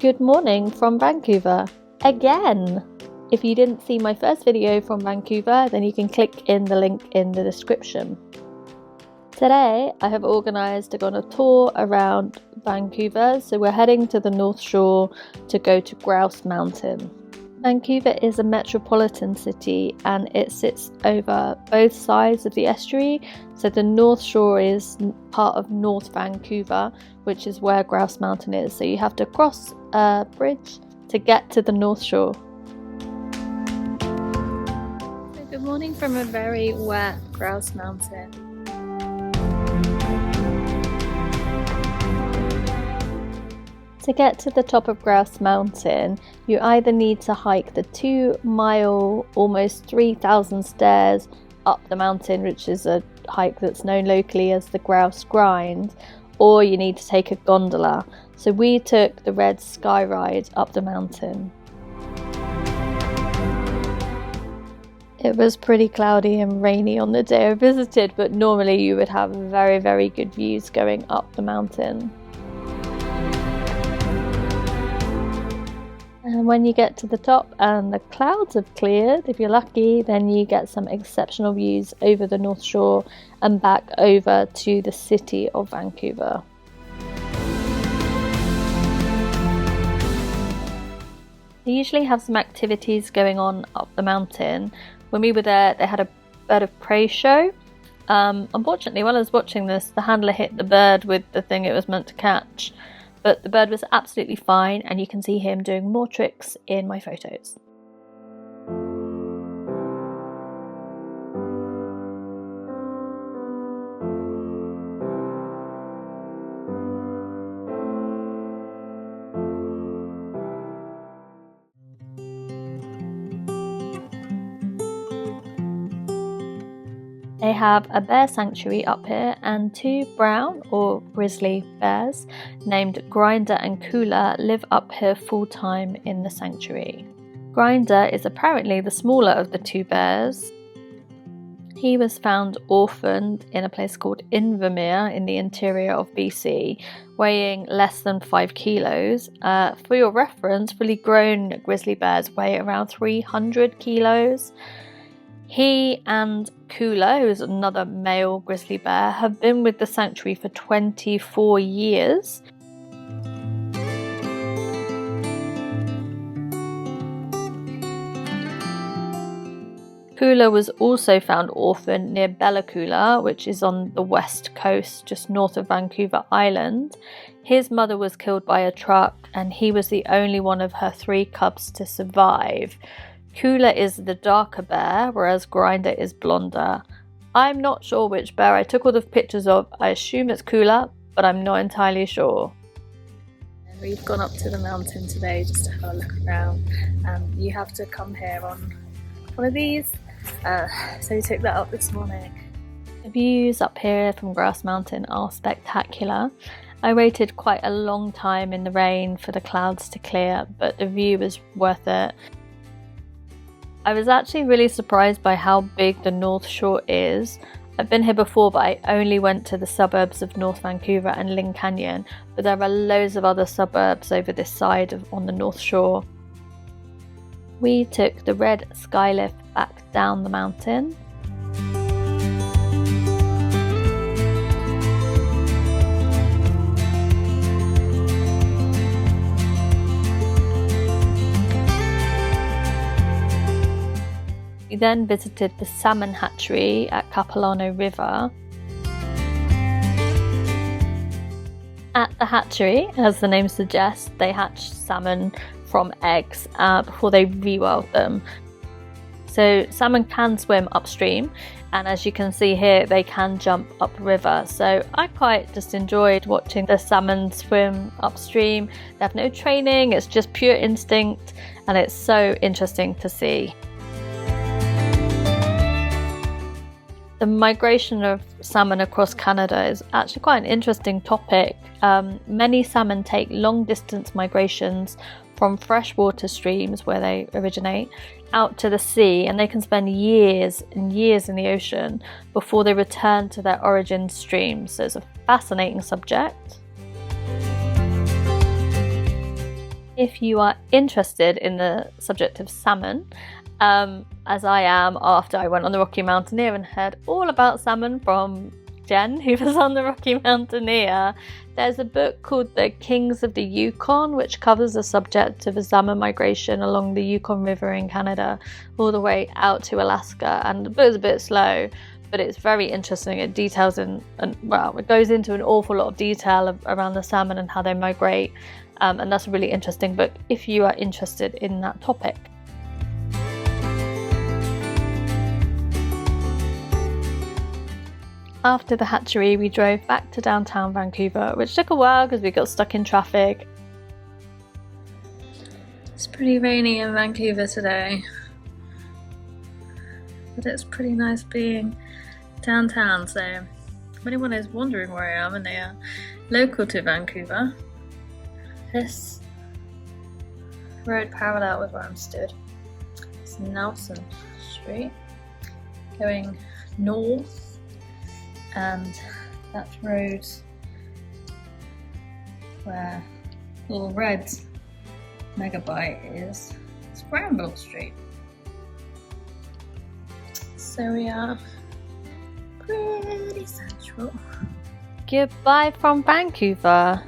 Good morning from Vancouver, again! If you didn't see my first video from Vancouver, then you can click in the link in the description. Today, I have organised to go on a tour around Vancouver, so we're heading to the North Shore to go to Grouse Mountain. Vancouver is a metropolitan city and it sits over both sides of the estuary, so the North Shore is part of North Vancouver, which is where Grouse Mountain is, so you have to cross a bridge to get to the North Shore. So good morning from a very wet Grouse Mountain. To get to the top of Grouse Mountain, you either need to hike the 2-mile, almost 3,000 stairs up the mountain, which is a hike that's known locally as the Grouse Grind, or you need to take a gondola. So we took the red sky ride up the mountain. It was pretty cloudy and rainy on the day I visited, but normally you would have very, very good views going up the mountain. And when you get to the top and the clouds have cleared, if you're lucky, then you get some exceptional views over the North Shore and back over to the city of Vancouver. They usually have some activities going on up the mountain. When we were there, they had a bird of prey show. Unfortunately, while I was watching this, the handler hit the bird with the thing it was meant to catch. But the bird was absolutely fine, and you can see him doing more tricks in my photos. They have a bear sanctuary up here and 2 brown or grizzly bears named Grinder and Coola live up here full time in the sanctuary. Grinder is apparently the smaller of the 2 bears. He was found orphaned in a place called Invermere in the interior of BC, weighing less than 5 kilos. For your reference, fully grown grizzly bears weigh around 300 kilos. He and Coola, who is another male grizzly bear, have been with the sanctuary for 24 years. Coola was also found orphaned near Bella Coola, which is on the west coast, just north of Vancouver Island. His mother was killed by a truck, and he was the only one of her 3 cubs to survive. Coola is the darker bear, whereas Grinder is blonder. I'm not sure which bear I took all the pictures of. I assume it's Coola, but I'm not entirely sure. And we've gone up to the mountain today just to have a look around. You have to come here on one of these. So we took that up this morning. The views up here from Grouse Mountain are spectacular. I waited quite a long time in the rain for the clouds to clear, but the view was worth it. I was actually really surprised by how big the North Shore is. I've been here before, but I only went to the suburbs of North Vancouver and Lynn Canyon, but there are loads of other suburbs over this side on the North Shore. We took the red skylift back down the mountain. We then visited the salmon hatchery at Capilano River. At the hatchery, as the name suggests, they hatch salmon from eggs before they rewild them. So salmon can swim upstream, and as you can see here, they can jump upriver. So I quite just enjoyed watching the salmon swim upstream. They have no training, it's just pure instinct, and it's so interesting to see. The migration of salmon across Canada is actually quite an interesting topic. Many salmon take long distance migrations from freshwater streams where they originate out to the sea, and they can spend years and years in the ocean before they return to their origin streams. So it's a fascinating subject. If you are interested in the subject of salmon, as I am after I went on the Rocky Mountaineer and heard all about salmon from Jen, who was on the Rocky Mountaineer, there's a book called The Kings of the Yukon, which covers the subject of a salmon migration along the Yukon River in Canada all the way out to Alaska. And the book is a bit slow, but it's very interesting. It details it goes into an awful lot of detail around the salmon and how they migrate. And that's a really interesting book if you are interested in that topic. After the hatchery, we drove back to downtown Vancouver, which took a while because we got stuck in traffic. It's pretty rainy in Vancouver today, but it's pretty nice being downtown. So if anyone is wondering where I am and they are local to Vancouver, this road parallel with where I'm stood is Nelson Street going north, and that road where little red megabyte is Scramble Street. So we are pretty central. Goodbye from Vancouver.